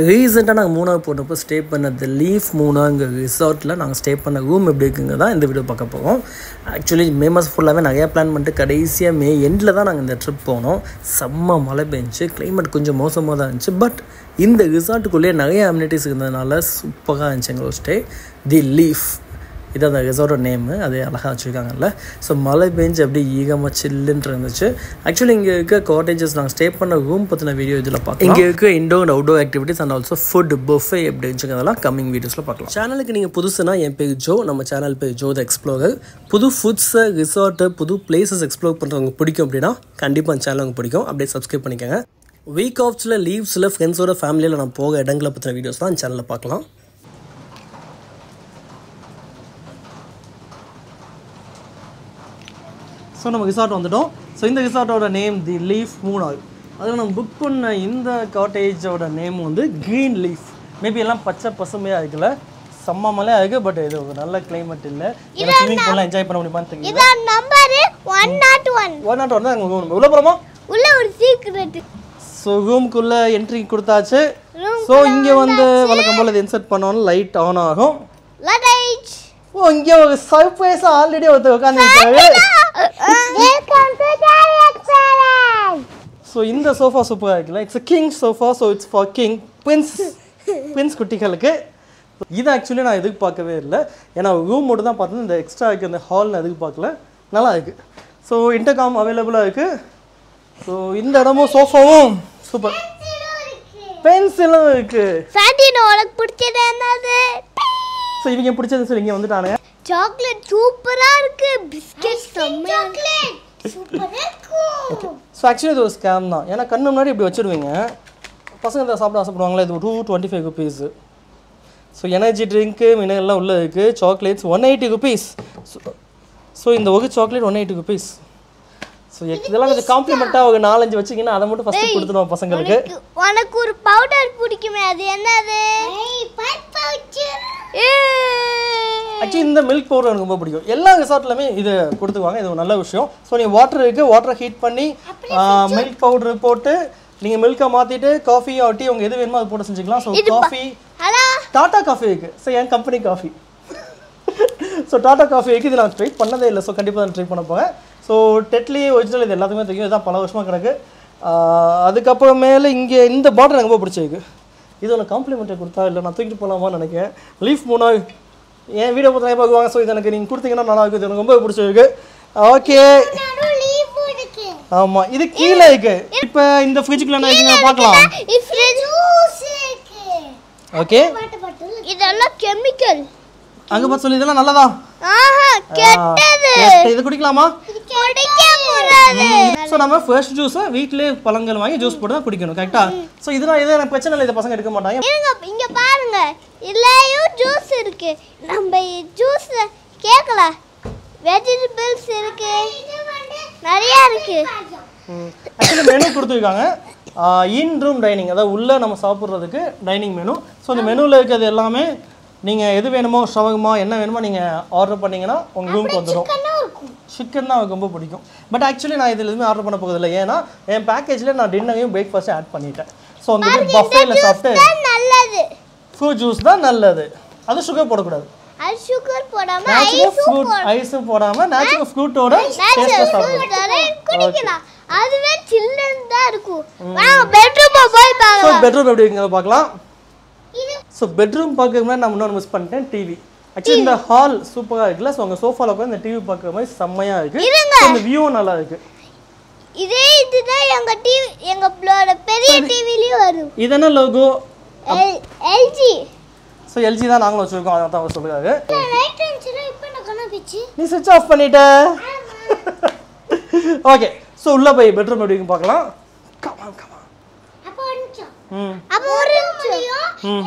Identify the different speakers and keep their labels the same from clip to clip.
Speaker 1: ரீசெண்டாக நாங்கள் மூணாவது போனப்போ ஸ்டே பண்ணது லீஃப் மூணாங்கிற ரிசார்ட்டில் நாங்கள் ஸ்டே பண்ண ரூம் எப்படி இருக்குங்க தான் இந்த வீடியோ பார்க்க போகிறோம். ஆக்சுவலி மே மாதம் ஃபுல்லாகவே நிறையா பிளான் பண்ணிட்டு கடைசியாக மே எண்டில் தான் நாங்கள் இந்த ட்ரிப் போனோம். செம்ம மழை பெஞ்சு, கிளைமேட் கொஞ்சம் மோசமாக தான் இருந்துச்சு. பட் இந்த ரிசார்ட்டுக்குள்ளேயே நிறைய அம்யூனிட்டிஸ் இருந்ததுனால சூப்பராக இருந்துச்சு எங்களோட ஸ்டே. தி லீஃப் இது அந்த ரிசார்ட்டோட நேமு, அது அழகாக வச்சுருக்காங்கல்ல. ஸோ மழை பெஞ்சு அப்படியே ஈகமாக சில்லுன்ட்டு இருந்துச்சு. ஆக்சுவலி இங்கே இருக்க காட்டேஜஸ் நாங்கள் ஸ்டே பண்ண ரூம் பற்றின வீடியோ இதில் பார்க்கலாம். இங்கே இருக்க indoor and outdoor activities and also food buffet எப்படி இருந்துச்சுங்கிறதெல்லாம் கம்மிங் வீடியோஸில் பார்க்கலாம். சேனலுக்கு நீங்கள் புதுசுனா என் பேர் ஜோ, நம்ம சேனல் பேர் ஜோ த எக்ஸ்ப்ளோரர். புது ஃபுட்ஸை, ரிசார்ட்டு, புது பிளேசஸ் எக்ஸ்ப்ளோர் பண்ணுறவங்க பிடிக்கும் அப்படின்னா கண்டிப்பாக அந்த சேனல் உங்களுக்கு பிடிக்கும். அப்படியே சப்ஸ்கிரைப் பண்ணிக்கோங்க. வீக் ஆஃப்ஸில், லீவ்ஸில், ஃப்ரெண்ட்ஸோட ஃபேமிலியில் நான் போக இடங்களை பற்றின வீடியோஸ் தான் அந்த சேனலில் பார்க்கலாம். ஸோ நம்ம ரிசார்ட் வந்துட்டோம். ஸோ இந்த ரிசார்ட்டோட நேம் தி லீஃப் மூணார். அதில் நம்ம புக் பண்ண இந்த காட்டேஜோட நேம் வந்து க்ரீன் லீஃப். மேபி எல்லாம் பச்சை பசுமையாக இருக்குல்ல, செம்ம மழையாக இருக்குது. பட் இது ஒரு நல்ல கிளைமேட் இல்லை. எனக்கு ஸ்விமிங் பூல்லாம் என்ஜாய் பண்ண முடியுமான்னு தெரியல.
Speaker 2: இதான் நம்பர் 101
Speaker 1: தான் எங்கள் ரூம். உள்ள போகிறோமா?
Speaker 2: உள்ள ஒரு சீக்ரெட்.
Speaker 1: ஸோ ரூமுக்குள்ளே என்ட்ரி கொடுத்தாச்சு. ஸோ இங்கே வந்து வழக்கம் போல் இது இன்சர்ட் பண்ணோன்னு லைட் ஆன் ஆகும். ஓ, இங்கே ஒரு சர்ப்ரைஸாக ஆல்ரெடி ஒருத்தர் உட்காந்துருக்காரு. ஸோ இந்த சோஃபா சூப்பராக இருக்குல்ல. It's king sofa. So it's for king prince குட்டிகளுக்கு. இது ஆக்சுவலி நான் எதிர்பார்க்கவே இல்லை. ஏன்னா ரூம் மட்டும் தான் பார்த்தேன். இந்த எக்ஸ்ட்ரா இருக்குது இந்த ஹால் எதிர்பார்க்கல. நல்லா இருக்குது. ஸோ இன்டர்காம் அவைலபிளாக இருக்குது. ஸோ இந்த இடமும் சோஃபாவும் சூப்பர். பென்சிலும் இருக்குது. ஸோ இவங்க பிடிச்சது சொல்லி இங்கே வந்துட்டானுங்க.
Speaker 2: சாக்லேட் சூப்பரா இருக்கு. பிஸ்கட் செம்மயா சூப்பரா இருக்கு.
Speaker 1: ஓகே. ஸோ ஆக்சுவலி இது ஒரு ஸ்கேம் தான். ஏன்னா கண்ணு முன்னாடி இப்படி வச்சுடுவீங்க. பசங்க இதை சாப்பிட ஆசைப்படுவாங்களே. இது 225 rupees. ஸோ எனர்ஜி ட்ரிங்க்கு மினரெல்லாம் உள்ளே இருக்குது. Chocolates 180 rupees. ஸோ இந்த ஒரு சாக்லேட் 180 rupees. ஸோ இதெல்லாம் கொஞ்சம் காம்ப்ளிமெண்ட்டாக ஒரு 4-5 வச்சிங்கன்னா அதை மட்டும் ஃபஸ்ட்டு கொடுத்துடுவோம் பசங்களுக்கு.
Speaker 2: உனக்கு ஒரு பவுடர் பிடிக்குமே, அது என்னது?
Speaker 1: ஆக்சுவலி இந்த மில்க் பவுடர் எனக்கு ரொம்ப பிடிக்கும். எல்லா ரிசார்ட்லையுமே இது கொடுத்துக்குவாங்க. இது ஒரு நல்ல விஷயம். ஸோ நீங்கள் வாட்டர் இருக்குது, வாட்டரை ஹீட் பண்ணி மில்க் பவுடர் போட்டு நீங்கள் மில்கை மாற்றிட்டு காஃபி டீ உங்கள் எது வேணுமோ அது போட்டு செஞ்சுக்கலாம். ஸோ காஃபி டாட்டா காஃபி இருக்குது. ஸோ என் company coffee. So Tata coffee இருக்குது. இது நான் ட்ரை பண்ணதே இல்லை. ஸோ கண்டிப்பாக நான் ட்ரை பண்ண போகிறேன். ஸோ டெட்லி ஒரிஜினல் இது எல்லாத்துக்குமே தெரியும். இதுதான் பல வருஷமாக கிடக்கு. அதுக்கப்புறமேலே இங்கே இந்த பாட்டில் எனக்கு ரொம்ப பிடிச்சிருக்கு. இது ஒன்று காம்ப்ளிமெண்ட்டை கொடுத்தா இல்லை நான் தூக்கிட்டு போகலாமான்னு நினைக்கிறேன். லீஃப் மூணார் என் வீடியோ பார்த்து நிறைய பார்க்குவாங்க. ஸோ இது எனக்கு நீங்கள் கொடுத்தீங்கன்னா நல்லா இருக்குது. இது எனக்கு ரொம்ப பிடிச்சிருக்கு. ஓகே. ஆமாம், இது கீழே இருக்கு. இப்போ இந்த ஃப்ரிட்ஜுக்குள்ள என்ன இருக்குங்க பார்க்கலாம். ஓகே.
Speaker 2: இதெல்லாம் கெமிக்கல்.
Speaker 1: அங்க பார்த்து சொல்லி இதெல்லாம் நல்லதா?
Speaker 2: கெட்டது.
Speaker 1: இது குடிக்கலாமா?
Speaker 2: குடிக்க கூடாது.
Speaker 1: சோ நம்ம ஃபர்ஸ்ட் ஜூஸ் வீட்லயே பழங்கள் வாங்கி ஜூஸ் போட்டு தான் குடிக்கணும். கரெக்ட்டா? சோ இதெல்லாம் இது எனக்கு பிரச்சனை இல்லை. இத பசங்க எடுக்க மாட்டாங்க.
Speaker 2: இருங்க, இங்க பாருங்க. இல்லையும் ஜூஸ் இருக்கு. நம்ம ஜூஸ் கேக்கல. வெஜிடபிள்ஸ் இருக்கு. நிறைய இருக்கு.
Speaker 1: ஆக்சுவலி மெனு கொடுத்துருக்காங்க. இன் ரூம் டைனிங், அதாவது உள்ள நம்ம சாப்பிட்றதுக்கு டைனிங் மெனு. ஸோ இந்த மெனுவில் இருக்கிறது எல்லாமே நீங்கள் எது வேணுமோ, ஷவர்மா என்ன வேணுமோ நீங்கள் ஆர்டர் பண்ணிங்கன்னா உங்கள் ரூமுக்கு வந்துடும். சிக்கன் தான் எனக்கு ரொம்ப பிடிக்கும். பட் ஆக்சுவலி நான் இதில் எதுவுமே ஆர்டர் பண்ண போகிறதில்ல. ஏன்னா என் பேக்கேஜில் நான் டின்னரையும் பிரேக்ஃபாஸ்ட்டும் ஆட் பண்ணிட்டேன். ஸோ அந்த பஃபேல சாப்பிட்டு
Speaker 2: நல்லது.
Speaker 1: ஃப்ரூட் ஜூஸ் தான் நல்லது. அது சுகர் போடக்கூடாது.
Speaker 2: அது சுகர் போடாம
Speaker 1: ஐஸும் போடாம நேச்சுரல் ஃப்ரூட்டோட டேஸ்ட் சாப்பிடலாம்.
Speaker 2: குடிக்கலாம். அதுவே சில்லுன்னு தான் இருக்கும். வாங்க பெட்ரூம் போய் பார்க்கலாம்.
Speaker 1: சோ பெட்ரூம் எப்படி இருக்குங்க பார்க்கலாம். சோ பெட்ரூம் பார்க்கறதுக்கு முன்னாடி நான் இன்னொரு மிஸ் பண்ணிட்டேன். டிவி. ஆக்சுவலி இந்த ஹால் சூப்பரா இருக்குல்ல. சோ உங்க சோஃபால உட்கார்ந்து இந்த டிவி பார்க்குற மாதிரி செம்மையா இருக்கு. இந்த வியூ நல்லா இருக்கு.
Speaker 2: இதுதான் எங்க பெரிய டிவிலயே வரும்.
Speaker 1: இது என்ன லோகோ?
Speaker 2: LG.
Speaker 1: சோ LG தான் நாங்களும் வச்சிருக்கோம். அத தான் சொல்றாங்க.
Speaker 2: லைட் இருந்துச்சுனா இப்போ நான் கண்ண பிச்சு.
Speaker 1: நீ ஸ்விட்ச் ஆஃப் பண்ணிட்ட. ஓகே. சோ உள்ள போய் பெட்ரூம் எப்படி இருக்குன்னு பார்க்கலாம். Come on.
Speaker 2: அப்போ ஒரு நிமிஷம்.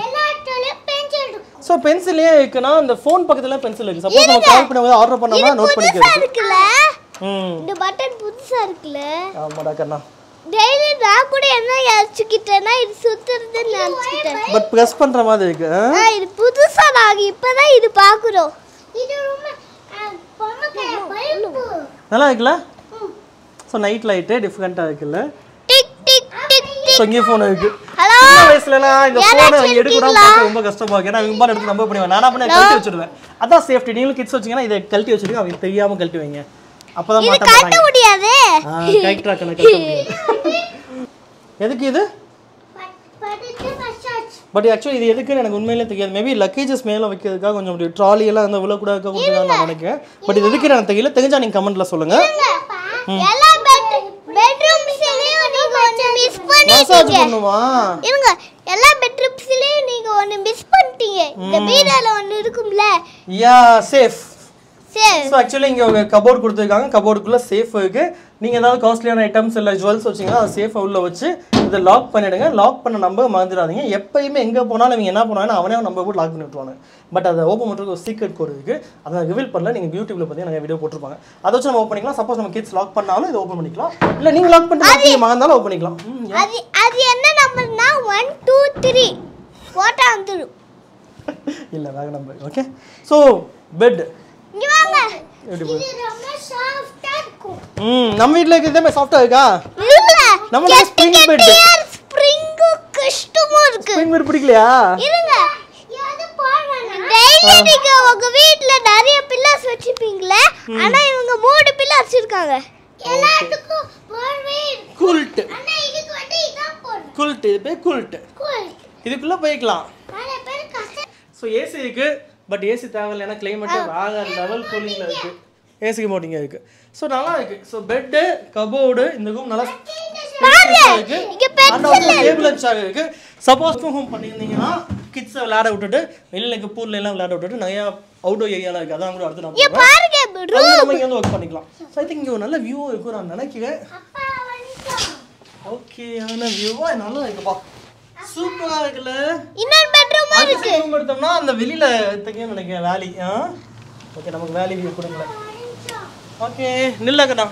Speaker 2: எல்லா இடத்துலயும் பென்சில் இருக்கு.
Speaker 1: சோ பென்சில் ஏன் இருக்குன்னா இந்த ஃபோன் பக்கத்துல பென்சில் இருக்கு. சப்போஸ் நம்ம கால் பண்ணி ஆர்டர் பண்ணோம்னா நோட் பண்ணிக்கிறதுக்கு.
Speaker 2: இந்த பட்டன் புதுசா இருக்குல.
Speaker 1: ஆமாடா கண்ணா.
Speaker 2: டெய்லி நான் கூட என்ன யோசிச்சிட்டேன்னா இது சுத்துறதுன்னு நினைச்சிட்டேன்.
Speaker 1: பட் பிரஸ் பண்ற மாதிரி இருக்கு.
Speaker 2: இது புதுசா நாங்க இப்பதான் இது பாக்குறோம். இது ரொம்ப பொம்மக்காய பல்பு.
Speaker 1: நல்லா இருக்குல்ல? சோ நைட் லைட் டிஃபரண்டா இருக்குல்ல?
Speaker 2: Tick tick tick.
Speaker 1: சோ இங்க ஃபோன் இருக்கு.
Speaker 2: ஹலோ
Speaker 1: வயசுலலாம் இந்த போனை எடுக்கணும் ரொம்ப கஷ்டமா இருக்கு. ஏன்னா இவங்க எடுத்து நம்ப பண்ணுவேன். நானா பண்ண கழட்டி வச்சிடுவேன். அதான் சேஃப்டி. நீங்களும் கிட்ஸ் வச்சீங்கன்னா இதை கழட்டி வச்சிருக்கீங்க, அவங்க தெரியாம கழட்டி வைங்க. அப்பதான் மாட்ட
Speaker 2: கட்ட முடியாது.
Speaker 1: கரெக்டா கழட்ட முடியாது. எதுக்கு இது? பட் ஆக்சுவலி இது எதுக்குன்னு எனக்கு உண்மையிலே தெரியாது. மேபி லக்கேஜஸ் மேலே வைக்கிறதுக்காக கொஞ்சம் அப்படி ட்ராலி எல்லாம் அந்த உள்ள கூட கொடுத்துருக்காங்க நான் நினைக்கிறேன். பட் இது எதுக்குன்னு எனக்கு தெரியல. தெரிஞ்சா நீங்க கமெண்ட்ல சொல்லுங்க.
Speaker 2: எல்லா பெட்ரூம்ஸ்லயும் நீங்க ஒன்னு மிஸ் பண்ணிட்டீங்க. இருங்க, எல்லா பெட்ரூம்ஸ்லயும் நீங்க ஒன்னு மிஸ் பண்ணிட்டீங்க. இந்த வீடால ஒன்னு இருக்கும்ல.
Speaker 1: யா, சேஃப். ஸோ ஆக்சுவலி இங்கே ஒரு கபோர்ட் கொடுத்துருக்காங்க. கபோர்டுக்குள்ளே சேஃப் இருக்குது. நீங்கள் ஏதாவது காஸ்ட்லியான ஐட்டம்ஸ் இல்லை ஜுவல்ஸ் வச்சிங்கன்னா அதை சேஃபாக உள்ளே வச்சு இதை லாக் பண்ணிவிடுங்க. லாக் பண்ண நம்பர் மறந்துடாதீங்க. எப்பயுமே எங்கே போனாலும் நீங்கள் என்ன பண்ணுவாங்கன்னா அவனே நம்பர் போட்டு லாக் பண்ணி விட்டுருவாங்க. பட் அதை ஓப்பன் பண்ணுறதுக்கு ஒரு சீக்ரெட் கோட் இருக்குது. அதை ரிவீல் பண்ணல. நீங்கள் யூடியூப்ல பார்த்தீங்கன்னா நிறைய வீடியோ போட்டிருப்பாங்க. அதை வச்சு நம்ம ஓப்பன் பண்ணிக்கலாம். சப்போஸ் நம்ம கிட்ஸ் லாக் பண்ணாலும் இதை ஓப்பன் பண்ணிக்கலாம். இல்லை நீங்கள் லாக் பண்ணிட்டு மறந்தாலும் ஓப்பன் பண்ணிக்கலாம்.
Speaker 2: அது என்ன நம்பர்னா 1 2 3 போட்டா வந்துடும்.
Speaker 1: இல்லை வேற நம்பர். ஓகே. ஸோ பெட்
Speaker 2: இங்க வாங்க. இது ரொம்ப சாஃப்ட்டா இருக்கும்.
Speaker 1: நம்ம வீட்ல இருக்கிறதே சாஃப்ட்டா இருக்கா?
Speaker 2: இல்ல.
Speaker 1: நம்ம ஸ்ப்ரிங் பெட்.
Speaker 2: ஸ்ப்ரிங் கஷ்டமா இருக்கு.
Speaker 1: ஸ்ப்ரிங் பெட் பிடிக்கலையா?
Speaker 2: இருங்க. இது போடுறேன். டெய்லி நீங்க உங்க வீட்ல நிறைய பில்லர்ஸ் வச்சிருப்பீங்களே. ஆனா இவங்க 3 பில்லர்ஸ் இருக்காங்க. எல்லாத்துக்கும் போர்வே
Speaker 1: குல்ட்.
Speaker 2: அண்ணா இதுக்கு வந்து இதான் போடுறேன்.
Speaker 1: குல்ட். இது பேர் குல்ட். இதுக்குள்ள போய்க்கலாம்.
Speaker 2: நாளை பேர் கஷ்டம்.
Speaker 1: ஸோ ஏசி இருக்கு. பட் ஏசி தேவையில்லை. ஏன்னா கிளைமேட்டு வேற லெவல் கூலிங்ல இருக்கு. ஏசிக்கு போட்டிங்க இருக்கு. ஸோ நல்லா இருக்கு. ஸோ பெட்டு, கபோர்டு, இந்த ரூம் நல்லா இருக்கு. டேபிள் சேர் இருக்கு. சப்போஸ் ஹோம் பண்ணியிருந்தீங்கன்னா கிட்ஸை விளையாட விட்டுட்டு வெளியில பூல்ல எல்லாம் விளையாட விட்டுட்டு நிறைய அவுட்டோர் ஏரியாலாம் இருக்கு. அதான் கூட அடுத்து நம்ம நம்ம இங்கே வந்து ஒர்க் பண்ணிக்கலாம். ஸோ ஐ திங்க் இங்கே ஒரு நல்ல வியூ இருக்கும் நான் நினைக்கிறேன். ஓகே, ஆன வியூவா நல்லா இருக்குப்பா. சூப்பரா இருக்குல்ல.
Speaker 2: இன்னொரு பெட்ரூம் இருக்கு.
Speaker 1: ரூம் எடுத்தோம்னா அந்த வெளியில எடுத்துக்கேன்னு நினைக்கிறேன் வேலி. ஓகே, நமக்கு வேலி வியூ கொடுக்கல. ஓகே, நில்லக்கடா.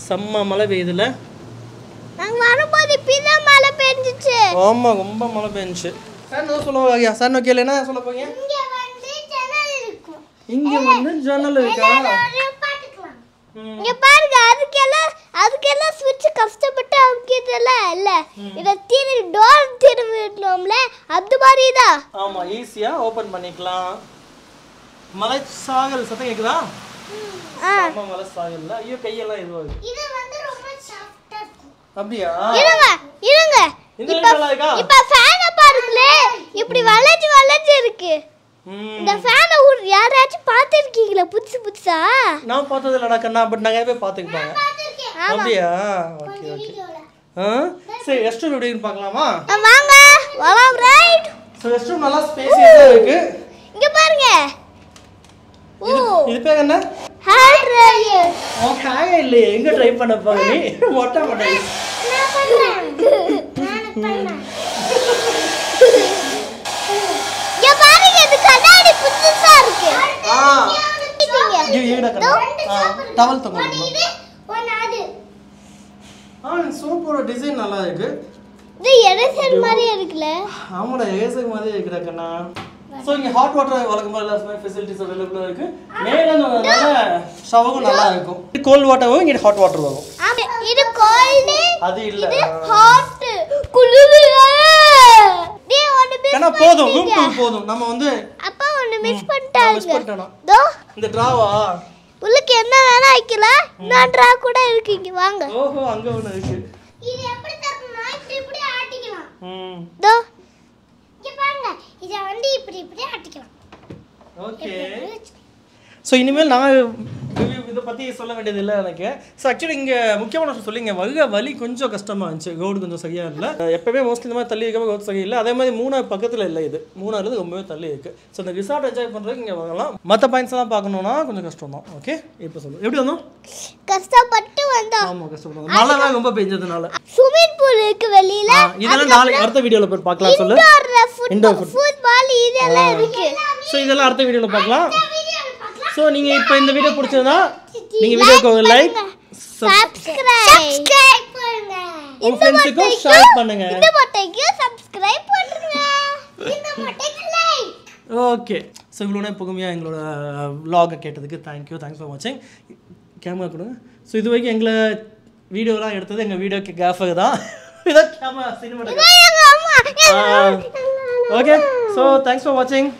Speaker 1: செம்ம மழை பெய்யுதுல.
Speaker 2: நாங்க வரும்போது பின்ன மழை பெஞ்சிச்சு.
Speaker 1: ஆமா, ரொம்ப மழை பெஞ்சிச்சு. சார் நான் சொல்லுவாங்க. சார் நோ கேளு, என்ன சொல்ல போறீங்க?
Speaker 2: இங்க வந்து ஜன்னல் இருக்கும்.
Speaker 1: இங்க வந்து ஜன்னல் இருக்கா?
Speaker 2: பாத்துக்கலாம். இங்க பாருங்க, அதுக்கெல்லாம் ஸ்விட்ச் கஷ்டப்பட்டு அமுக்கிட்டல இல்ல. இத டோர் திறந்துட்டோம்ல, அது மாதிரி தான்.
Speaker 1: ஆமா, ஈஸியா ஓபன் பண்ணிக்கலாம். மலை சாகல் சத்தம் கேக்குதா? ஆமா, மலை சாகல்ல. ஐயோ, கையெல்லாம் இதுவா இருக்கு.
Speaker 2: இது வந்து ரொம்ப சாஃப்ட்டா இருக்கும்.
Speaker 1: அப்படியே
Speaker 2: இருங்க. இப்ப ஃபேனை பாருங்களே, இப்படி வளைஞ்சு இருக்கு. இந்த ஃபேனை யாராச்சும் பாத்துர்க்கீங்களா புதுசா?
Speaker 1: நான் பார்த்தது இல்லடா கண்ணா. பட் நிறைய பேர் பாத்துக்கிட்டாங்க. அப்படியா? Okay okay. சரி, ரெஸ்ட் ரூம் எப்படின்னு பார்க்கலாமா?
Speaker 2: வாங்க. வாங்க ரைட்.
Speaker 1: சோ ரெஸ்ட் ரூம் நல்லா ஸ்பேசியஸா இருக்கு.
Speaker 2: இங்க பாருங்க.
Speaker 1: இது பேர் என்ன?
Speaker 2: Hair dryer.
Speaker 1: ஹேர் இல்ல, எங்க ட்ரை பண்ண போற நீ? மொட்டை மொட்டை.
Speaker 2: நான் பண்ணேன். இங்க பாருங்க, இது கண்ணாடி புதுசா இருக்கு.
Speaker 1: ஏடா கண்ணா. டவல் தொங்கணும்.
Speaker 2: இது ஒண்ணாது.
Speaker 1: சோப்போட டிசைன் நல்லா இருக்கு.
Speaker 2: இது எரேசர் மாதிரி இருக்குல.
Speaker 1: ஆமாடா, எரேசர் மாதிரி இருக்குடா கண்ணா. சோ இங்க ஹாட் வாட்டர் வழக்கமா எல்லா ஃபெசிலிட்டிஸ் அவைலபிளா இருக்கு. மேல நல்ல ஷவரும் நல்லா இருக்கும். இது கோல்ட் வாட்டர் வரும், இங்க ஹாட் வாட்டர் வரும்.
Speaker 2: இது கோல்ட்,
Speaker 1: அது இல்ல.
Speaker 2: இது ஹாட். குளிருல. நீ ஒன்னு மிஸ்
Speaker 1: கண்ணா போதும், ரூம் போதும். நம்ம வந்து
Speaker 2: அப்பா ஒன்னு மிஸ் பண்ணிட்டாங்க.
Speaker 1: மிஸ் பண்ணிட்டேனா?
Speaker 2: தோ
Speaker 1: இந்த டிராவா
Speaker 2: உங்களுக்கு என்ன வேணா வைக்கலாம். நான் டிரா கூட இருக்கு. இங்க வாங்க.
Speaker 1: ஓஹோ, அங்க ஒண்ணு இருக்கு.
Speaker 2: இது எப்படி தரணும்னா இப்படி ஆட்டிக்கலாம். தோ இங்க பாருங்க, இத வந்து இப்படி ஆட்டிக்கலாம்.
Speaker 1: ஓகே. ஸோ இனிமேல் நான் இதை பற்றி சொல்ல வேண்டியது இல்லை எனக்கு. ஸோ ஆக்சுவலி இங்கே முக்கியமான விஷயம் சொல்லி, இங்கே வழி கொஞ்சம் கஷ்டமாக இருந்துச்சு. ரோடு கொஞ்சம் சரியாக இல்லை. எப்போவே மோஸ்ட்லி இந்த மாதிரி தள்ளி இருக்க ரோடு சரியாக இல்லை. அதே மாதிரி மூணாறு பக்கத்தில் இல்லை. இது மூணாறுல ரொம்பவே தள்ளி இருக்குது. ஸோ இந்த ரிசார்ட் என்ஜாய் பண்ணுறதுக்கு இங்கே வாங்கலாம். மற்ற பாயிண்ட்ஸ் எல்லாம் பார்க்கணுன்னா கொஞ்சம் கஷ்டம் தான். ஓகே, இப்போ சொல்லுங்கள் எப்படி வந்தோம்?
Speaker 2: கஷ்டப்பட்டு வந்தோம்.
Speaker 1: ஆமாம், கஷ்டப்பட்டோம். மழை ரொம்ப பெஞ்சதுனால.
Speaker 2: ஸ்விமிங் பூல் இருக்கு வெளியில.
Speaker 1: இதெல்லாம் நாளைக்கு அடுத்த வீடியோவில் போய் பார்க்கலாம். சொல்லு.
Speaker 2: இன்டோர் ஃபுட்பால் இதெல்லாம் இருக்கு.
Speaker 1: ஸோ இதெல்லாம் அடுத்த வீடியோவில் பார்க்கலாம். ஸோ நீங்கள் இப்போ இந்த வீடியோ பிடிச்சதுன்னா நீங்கள் வீடியோக்கு ஒரு லைக்,
Speaker 2: சப்ஸ்கிரைப் பண்ணுங்க.
Speaker 1: உங்க ஃப்ரெண்ட்ஸ்க்கு ஷேர் பண்ணுங்க.
Speaker 2: இந்த மொட்டைக்கு சப்ஸ்கிரைப் பண்ணுங்க. இந்த மொட்டைக்கு லைக்.
Speaker 1: ஓகே. ஸோ இவ்வளோ பொறுமையாக எங்களோட vlog கேட்டதுக்கு தேங்க்ஸ் ஃபார் வாட்சிங். கேமரா கொடுங்க. ஸோ இது வரைக்கும் எங்களை வீடியோலாம் எடுத்தது எங்கள் வீடியோக்கு கிராஃபர் தான். இதான் கேமரா சினிமா.
Speaker 2: எங்க அம்மா
Speaker 1: ஓகே, ஸோ தேங்க்ஸ் ஃபார் வாட்சிங்.